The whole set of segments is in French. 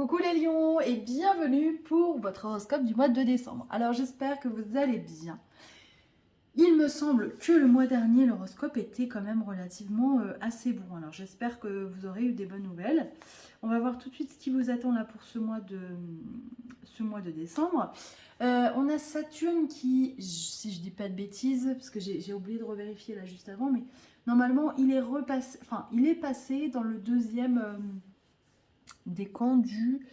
Coucou les lions et bienvenue pour votre horoscope du mois de décembre. Alors j'espère que vous allez bien. Il me semble que le mois dernier l'horoscope était quand même relativement assez bon. Alors j'espère que vous aurez eu des bonnes nouvelles. On va voir tout de suite ce qui vous attend là pour ce mois de décembre. On a Saturne qui, si je dis pas de bêtises, parce que j'ai oublié de revérifier là juste avant, mais normalement il est repassé, enfin il est passé dans le deuxième décan du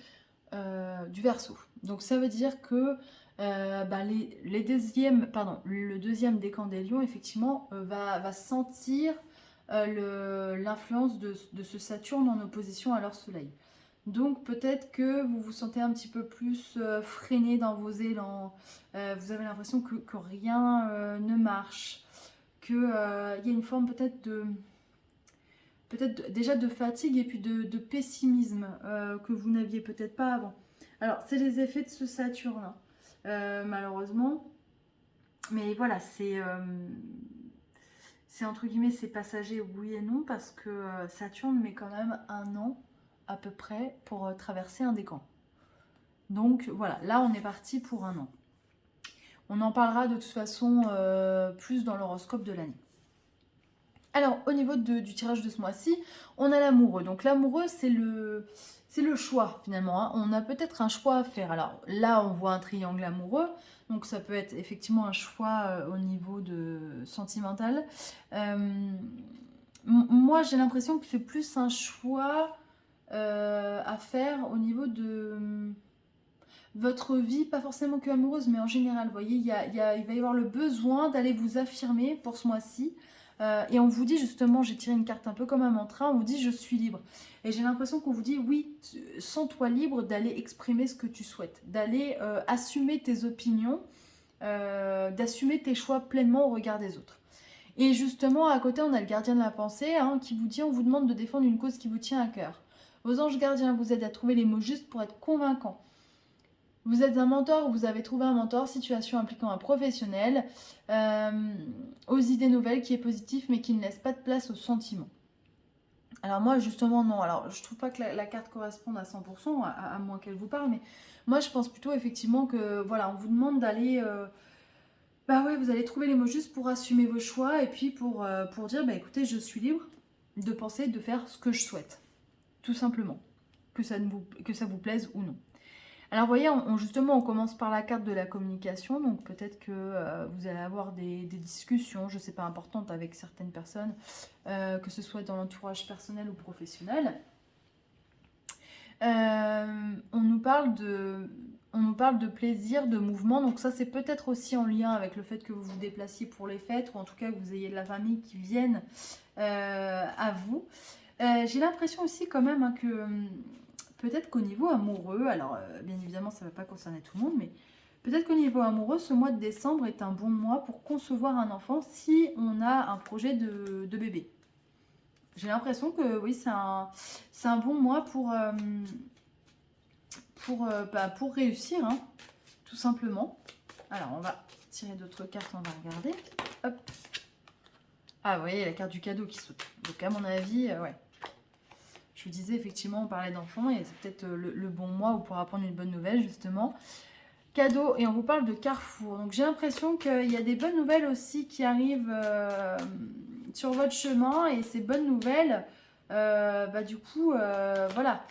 Verseau. Donc ça veut dire que le deuxième décan des lions, effectivement, va sentir l'influence de ce Saturne en opposition à leur soleil. Donc peut-être que vous vous sentez un petit peu plus freiné dans vos élans, vous avez l'impression que rien ne marche, qu'il y a une forme peut-être déjà de fatigue et puis de pessimisme que vous n'aviez peut-être pas avant. Alors, c'est les effets de ce Saturne, hein, malheureusement. Mais voilà, c'est entre guillemets, c'est passager, oui et non, parce que Saturne met quand même 1 an à peu près pour traverser un décan. Donc voilà, là on est parti pour 1 an. On en parlera de toute façon plus dans l'horoscope de l'année. Alors, au niveau du tirage de ce mois-ci, on a l'amoureux. Donc, l'amoureux, c'est le choix, finalement, hein. On a peut-être un choix à faire. Alors, là, on voit un triangle amoureux. Donc, ça peut être effectivement un choix au niveau sentimental. Moi, j'ai l'impression que c'est plus un choix à faire au niveau de votre vie, pas forcément que amoureuse, mais en général. Vous voyez, il va y avoir le besoin d'aller vous affirmer pour ce mois-ci. Et on vous dit justement, j'ai tiré une carte un peu comme un mantra, on vous dit je suis libre. Et j'ai l'impression qu'on vous dit oui, sens-toi libre d'aller exprimer ce que tu souhaites, d'aller assumer tes opinions, d'assumer tes choix pleinement au regard des autres. Et justement, à côté, on a le gardien de la pensée qui vous dit, on vous demande de défendre une cause qui vous tient à cœur. Vos anges gardiens vous aident à trouver les mots justes pour être convaincants. Vous êtes un mentor ou vous avez trouvé un mentor, situation impliquant un professionnel, aux idées nouvelles qui est positif mais qui ne laisse pas de place aux sentiments. Alors moi justement non, alors je trouve pas que la carte corresponde à 100%, à moins qu'elle vous parle, mais moi je pense plutôt effectivement que voilà, on vous demande d'aller... bah ouais, vous allez trouver les mots justes pour assumer vos choix et puis pour dire bah écoutez, je suis libre de penser, de faire ce que je souhaite. Tout simplement. Que ça vous plaise ou non. Alors vous voyez, justement, on commence par la carte de la communication, donc peut-être que vous allez avoir des discussions, je ne sais pas, importantes avec certaines personnes, que ce soit dans l'entourage personnel ou professionnel. On nous parle de plaisir, de mouvement, donc ça c'est peut-être aussi en lien avec le fait que vous vous déplaciez pour les fêtes, ou en tout cas que vous ayez de la famille qui vienne à vous. J'ai l'impression aussi quand même que... peut-être qu'au niveau amoureux, alors bien évidemment ça ne va pas concerner tout le monde, mais peut-être qu'au niveau amoureux, ce mois de décembre est un bon mois pour concevoir un enfant si on a un projet de bébé. J'ai l'impression que oui, c'est un bon mois pour réussir, hein, tout simplement. Alors on va tirer d'autres cartes, on va regarder. Hop. Ah vous voyez la carte du cadeau qui saute. Donc à mon avis, ouais. Je vous disais, effectivement, on parlait d'enfants et c'est peut-être le bon mois où on pourra apprendre une bonne nouvelle, justement. Cadeau, et on vous parle de Carrefour. Donc j'ai l'impression qu'il y a des bonnes nouvelles aussi qui arrivent sur votre chemin et ces bonnes nouvelles, du coup, voilà.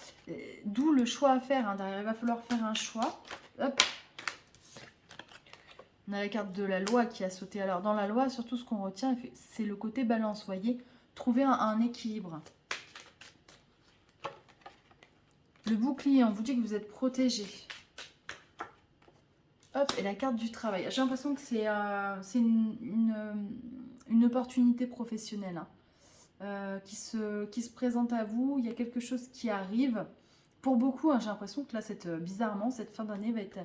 D'où le choix à faire. Hein. Derrière, il va falloir faire un choix. Hop. On a la carte de la loi qui a sauté. Alors dans la loi, surtout ce qu'on retient, c'est le côté balance, vous voyez. Trouver un équilibre. Le bouclier, on vous dit que vous êtes protégé. Hop, et la carte du travail. J'ai l'impression que c'est une opportunité professionnelle qui se présente à vous. Il y a quelque chose qui arrive. Pour beaucoup, j'ai l'impression que là, bizarrement, cette fin d'année va être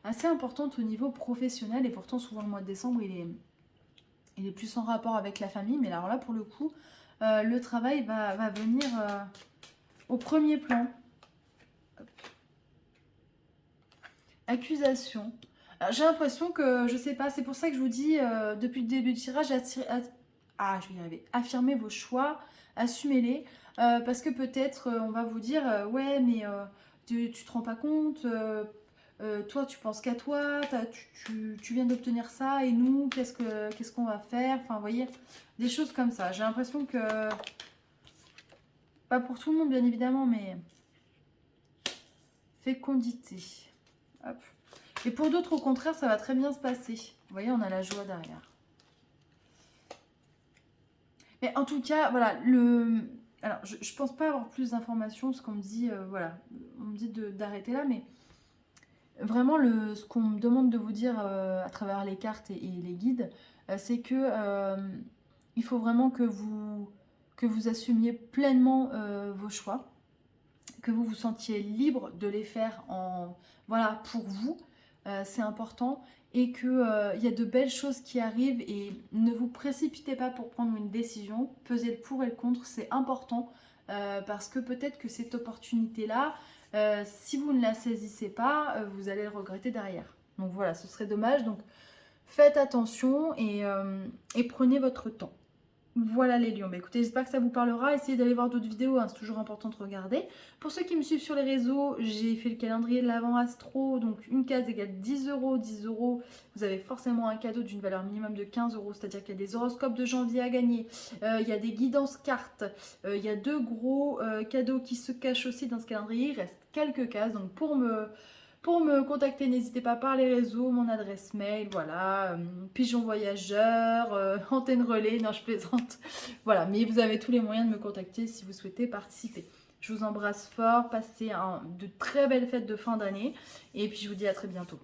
assez importante au niveau professionnel. Et pourtant, souvent, le mois de décembre, il est plus en rapport avec la famille. Mais alors là, pour le coup, le travail va venir au premier plan. Accusation. J'ai l'impression que, je sais pas, c'est pour ça que je vous dis, depuis le début du tirage, je vais y arriver. Affirmez vos choix, assumez-les, parce que peut-être on va vous dire, ouais, mais tu te rends pas compte, toi tu penses qu'à toi, tu viens d'obtenir ça et nous qu'est-ce qu'on va faire, enfin vous voyez, des choses comme ça. J'ai l'impression que, pas pour tout le monde bien évidemment, mais fécondité. Hop. Et pour d'autres au contraire ça va très bien se passer. Vous voyez, on a la joie derrière. Mais en tout cas, voilà, alors je pense pas avoir plus d'informations, parce qu'on me dit, voilà, on me dit d'arrêter là, mais vraiment ce qu'on me demande de vous dire à travers les cartes et les guides, c'est que il faut vraiment que vous assumiez pleinement vos choix, que vous vous sentiez libre de les faire voilà, pour vous, c'est important, et qu'il y a de belles choses qui arrivent, et ne vous précipitez pas pour prendre une décision, pesez le pour et le contre, c'est important, parce que peut-être que cette opportunité-là, si vous ne la saisissez pas, vous allez le regretter derrière. Donc voilà, ce serait dommage, donc faites attention et prenez votre temps. Voilà les lions, bah, écoutez, j'espère que ça vous parlera, essayez d'aller voir d'autres vidéos, hein, c'est toujours important de regarder. Pour ceux qui me suivent sur les réseaux, j'ai fait le calendrier de l'Avent Astro, donc une case égale 10 euros, 10 euros, vous avez forcément un cadeau d'une valeur minimum de 15 euros, c'est-à-dire qu'il y a des horoscopes de janvier à gagner, il y a des guidances cartes, il y a 2 gros cadeaux qui se cachent aussi dans ce calendrier, il reste quelques cases, donc pour me contacter, n'hésitez pas par les réseaux, mon adresse mail, voilà, pigeon voyageur, antenne relais, non je plaisante, voilà, mais vous avez tous les moyens de me contacter si vous souhaitez participer. Je vous embrasse fort, passez de très belles fêtes de fin d'année, et puis je vous dis à très bientôt.